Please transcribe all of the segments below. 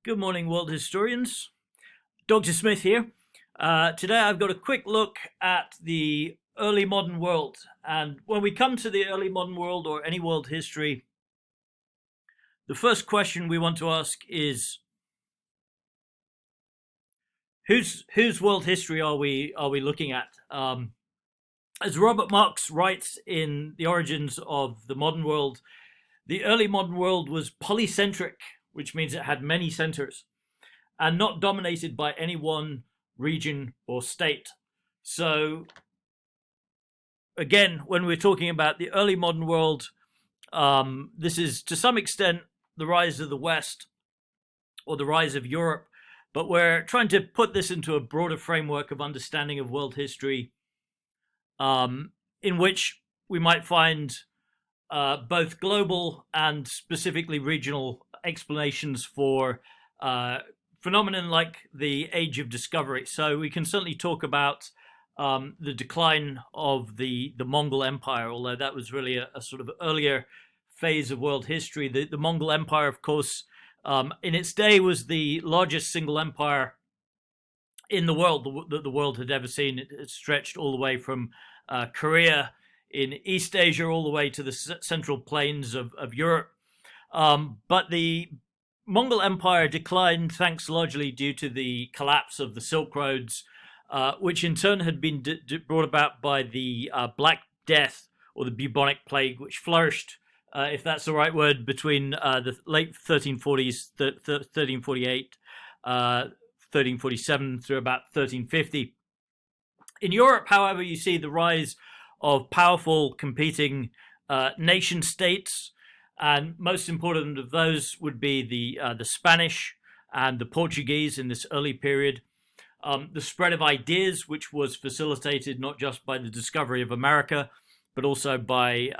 Good morning, world historians. Dr. Smith here. Today I've got a quick look at the early modern world. And when we come to the early modern world or any world history, the first question we want to ask is whose world history are we looking at? As Robert Marx writes in The Origins of the Modern World, the early modern world was polycentric, which means it had many centers, and not dominated by any one region or state. So again, when we're talking about the early modern world, this is to some extent the rise of the West or the rise of Europe, but we're trying to put this into a broader framework of understanding of world history, in which we might find both global and specifically regional explanations for phenomenon like the Age of Discovery. So we can certainly talk about the decline of the Mongol Empire, although that was really a sort of earlier phase of world history. The Mongol Empire, of course, in its day was the largest single empire in the world that the world had ever seen. It stretched all the way from Korea in East Asia all the way to the central plains of Europe. But the Mongol Empire declined thanks largely due to the collapse of the Silk Roads, which in turn had been brought about by the Black Death or the bubonic plague, which flourished, if that's the right word, between the late 1340s, 1348, 1347 through about 1350. In Europe, however, you see the rise of powerful competing nation states, and most important of those would be the Spanish and the Portuguese in this early period. The spread of ideas, which was facilitated not just by the discovery of America, but also by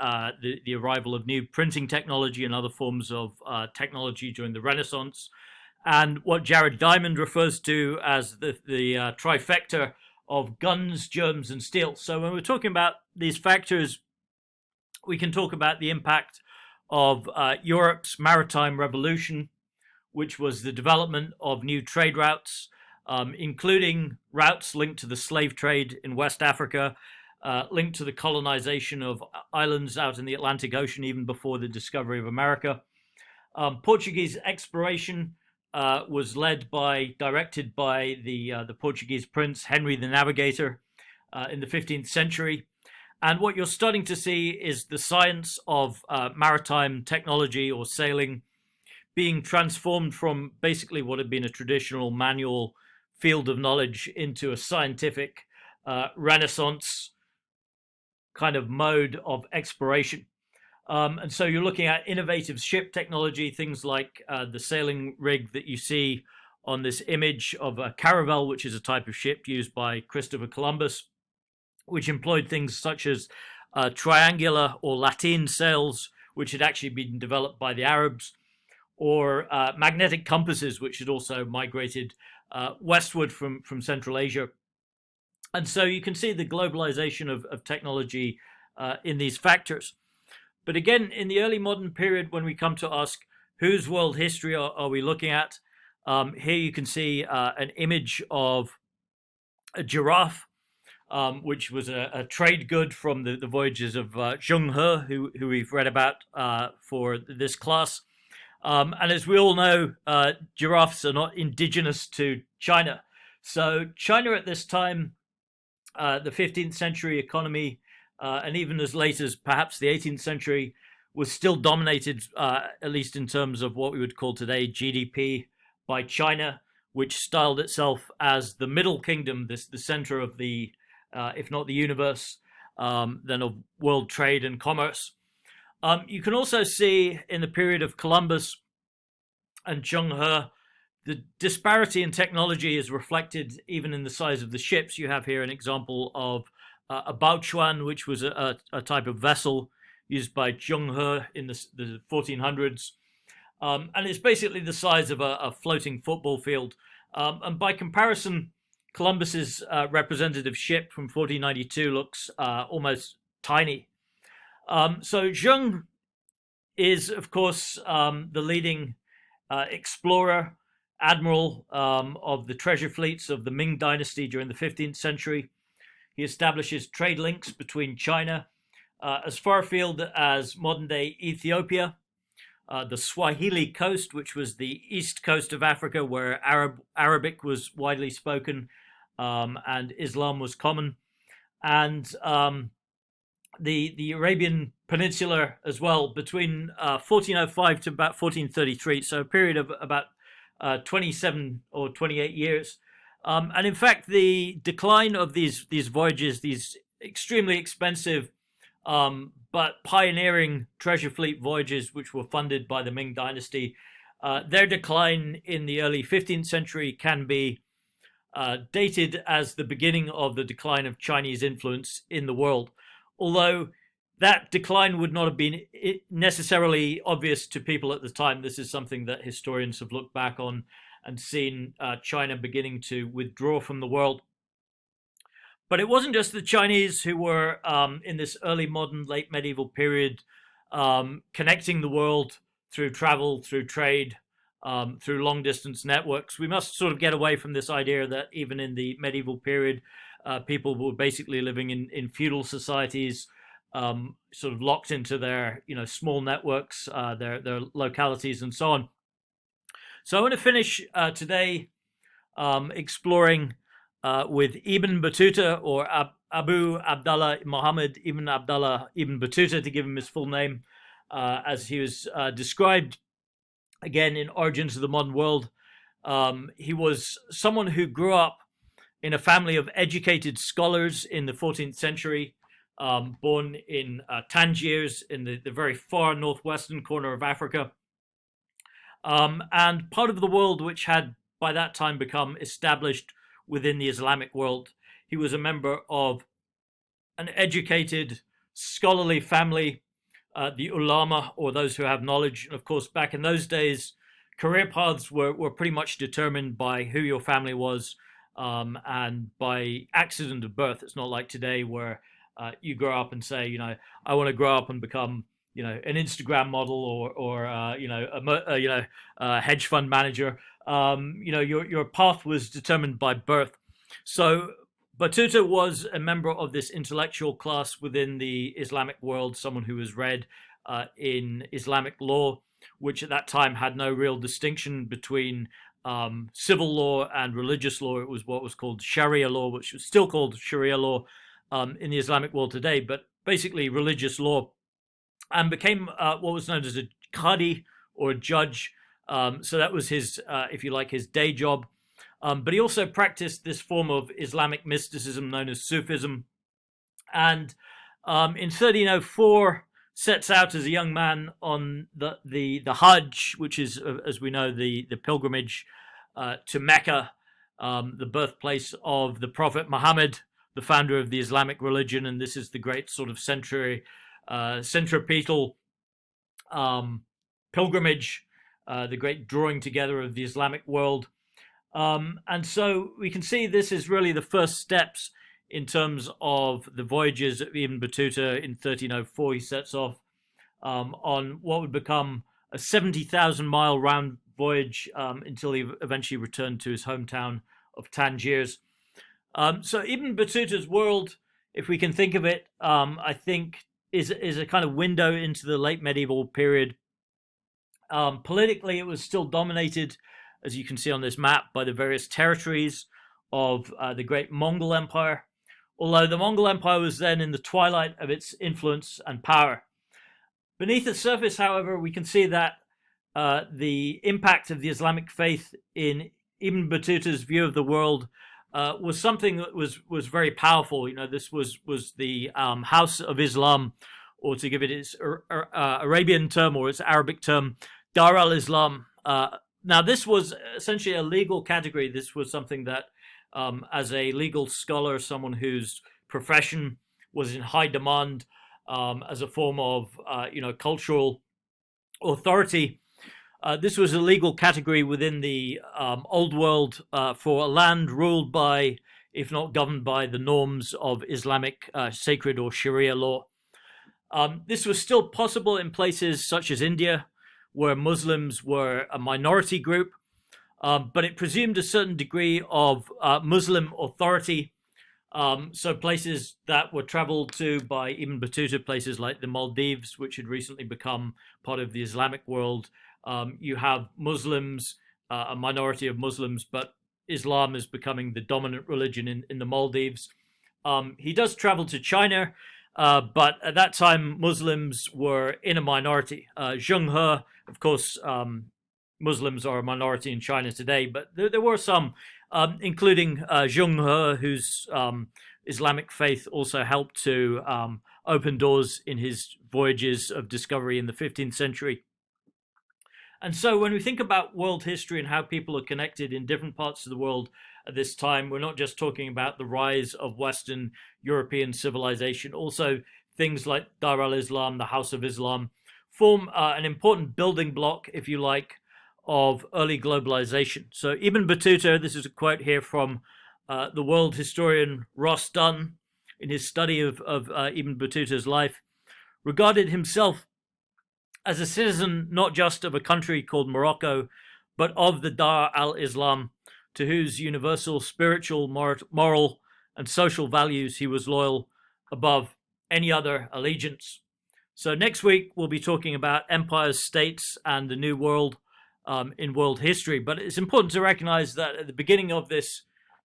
the arrival of new printing technology and other forms of technology during the Renaissance, and what Jared Diamond refers to as the trifecta of guns, germs, and steel. So when we're talking about these factors, we can talk about the impact of Europe's maritime revolution, which was the development of new trade routes, including routes linked to the slave trade in West Africa, linked to the colonization of islands out in the Atlantic Ocean even before the discovery of America. Portuguese exploration was directed by the Portuguese prince Henry the Navigator in the 15th century. And what you're starting to see is the science of maritime technology or sailing being transformed from basically what had been a traditional manual field of knowledge into a scientific Renaissance kind of mode of exploration. And so you're looking at innovative ship technology, things like the sailing rig that you see on this image of a caravel, which is a type of ship used by Christopher Columbus, which employed things such as triangular or lateen sails, which had actually been developed by the Arabs, or magnetic compasses, which had also migrated westward from Central Asia. And so you can see the globalization of technology in these factors. But again, in the early modern period, when we come to ask whose world history are we looking at, here you can see an image of a giraffe, which was a trade good from the voyages of Zheng He, who we've read about for this class. And as we all know, giraffes are not indigenous to China. So China at this time, the 15th century economy, and even as late as perhaps the 18th century, was still dominated, at least in terms of what we would call today GDP, by China, which styled itself as the Middle Kingdom, the center of the, if not the universe, then of world trade and commerce. You can also see in the period of Columbus and Zheng He, the disparity in technology is reflected even in the size of the ships. You have here an example of a baochuan, which was a type of vessel used by Zheng He in the 1400s. And it's basically the size of a floating football field. And by comparison, Columbus's representative ship from 1492 looks almost tiny. So Zheng is, of course, the leading explorer admiral of the treasure fleets of the Ming Dynasty during the 15th century. He establishes trade links between China as far afield as modern-day Ethiopia, the Swahili coast, which was the east coast of Africa, where Arabic was widely spoken and Islam was common, and the Arabian Peninsula as well, between 1405 to about 1433, so a period of about 27 or 28 years. And in fact, the decline of these voyages, these extremely expensive but pioneering treasure fleet voyages, which were funded by the Ming Dynasty, their decline in the early 15th century can be dated as the beginning of the decline of Chinese influence in the world. Although that decline would not have been necessarily obvious to people at the time. This is something that historians have looked back on and seen China beginning to withdraw from the world. But it wasn't just the Chinese who were in this early modern, late medieval period connecting the world through travel, through trade, through long-distance networks. We must sort of get away from this idea that even in the medieval period, people were basically living in feudal societies, sort of locked into their small networks, their localities, and so on. So I want to finish today exploring with Ibn Battuta, or Abu Abdallah Muhammad Ibn Abdallah Ibn Battuta, to give him his full name, as he was described again in Origins of the Modern World. He was someone who grew up in a family of educated scholars in the 14th century, born in Tangiers in the very far northwestern corner of Africa, and part of the world which had by that time become established within the Islamic world. He was a member of an educated, scholarly family, the ulama, or those who have knowledge. And of course, back in those days, career paths were pretty much determined by who your family was, and by accident of birth. It's not like today where you grow up and say, I want to grow up and become, an Instagram model or a hedge fund manager. Your path was determined by birth. So Battuta was a member of this intellectual class within the Islamic world, someone who was read in Islamic law, which at that time had no real distinction between civil law and religious law. It was what was called Sharia law, which was still called Sharia law in the Islamic world today, but basically religious law, and became what was known as a qadi, or a judge. So that was his, if you like, his day job. But he also practiced this form of Islamic mysticism known as Sufism. And in 1304, sets out as a young man on the Hajj, which is, as we know, the pilgrimage to Mecca, the birthplace of the Prophet Muhammad, the founder of the Islamic religion. And this is the great sort of centripetal pilgrimage, the great drawing together of the Islamic world. And so we can see this is really the first steps in terms of the voyages of Ibn Battuta. In 1304, he sets off on what would become a 70,000-mile round voyage until he eventually returned to his hometown of Tangiers. So Ibn Battuta's world, if we can think of it, I think is a kind of window into the late medieval period. Politically, it was still dominated, as you can see on this map, by the various territories of the great Mongol Empire, although the Mongol Empire was then in the twilight of its influence and power. Beneath the surface, however, we can see that the impact of the Islamic faith in Ibn Battuta's view of the world was something that was very powerful. This was the House of Islam, or to give it its Arabian term or its Arabic term, Dar al-Islam. Now, this was essentially a legal category. This was something that, as a legal scholar, someone whose profession was in high demand as a form of, cultural authority, this was a legal category within the old world for a land ruled by, if not governed by, the norms of Islamic sacred or Sharia law. This was still possible in places such as India, where Muslims were a minority group. but it presumed a certain degree of Muslim authority. So places that were traveled to by Ibn Battuta, places like the Maldives, which had recently become part of the Islamic world, you have Muslims, a minority of Muslims, but Islam is becoming the dominant religion in the Maldives. He does travel to China, but at that time Muslims were in a minority. Zheng He, of course, Muslims are a minority in China today, but there were some, including Zheng He, whose Islamic faith also helped to open doors in his voyages of discovery in the 15th century. And so when we think about world history and how people are connected in different parts of the world at this time, we're not just talking about the rise of Western European civilization. Also, things like Dar al-Islam, the House of Islam, form an important building block, if you like, of early globalization. So Ibn Battuta, this is a quote here from the world historian Ross Dunn in his study of Ibn Battuta's life, regarded himself as a citizen not just of a country called Morocco, but of the Dar al-Islam, to whose universal spiritual, moral, and social values he was loyal above any other allegiance. So next week, we'll be talking about empires, states, and the New World in world history. But it's important to recognize that at the beginning of this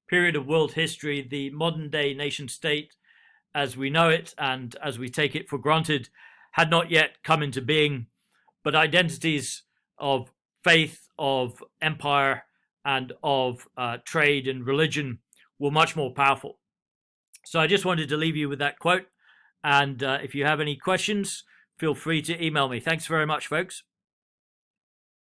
period of world history, the modern-day nation-state, as we know it and as we take it for granted, had not yet come into being, but identities of faith, of empire, and of trade and religion were much more powerful. So I just wanted to leave you with that quote. And if you have any questions, feel free to email me. Thanks very much, folks.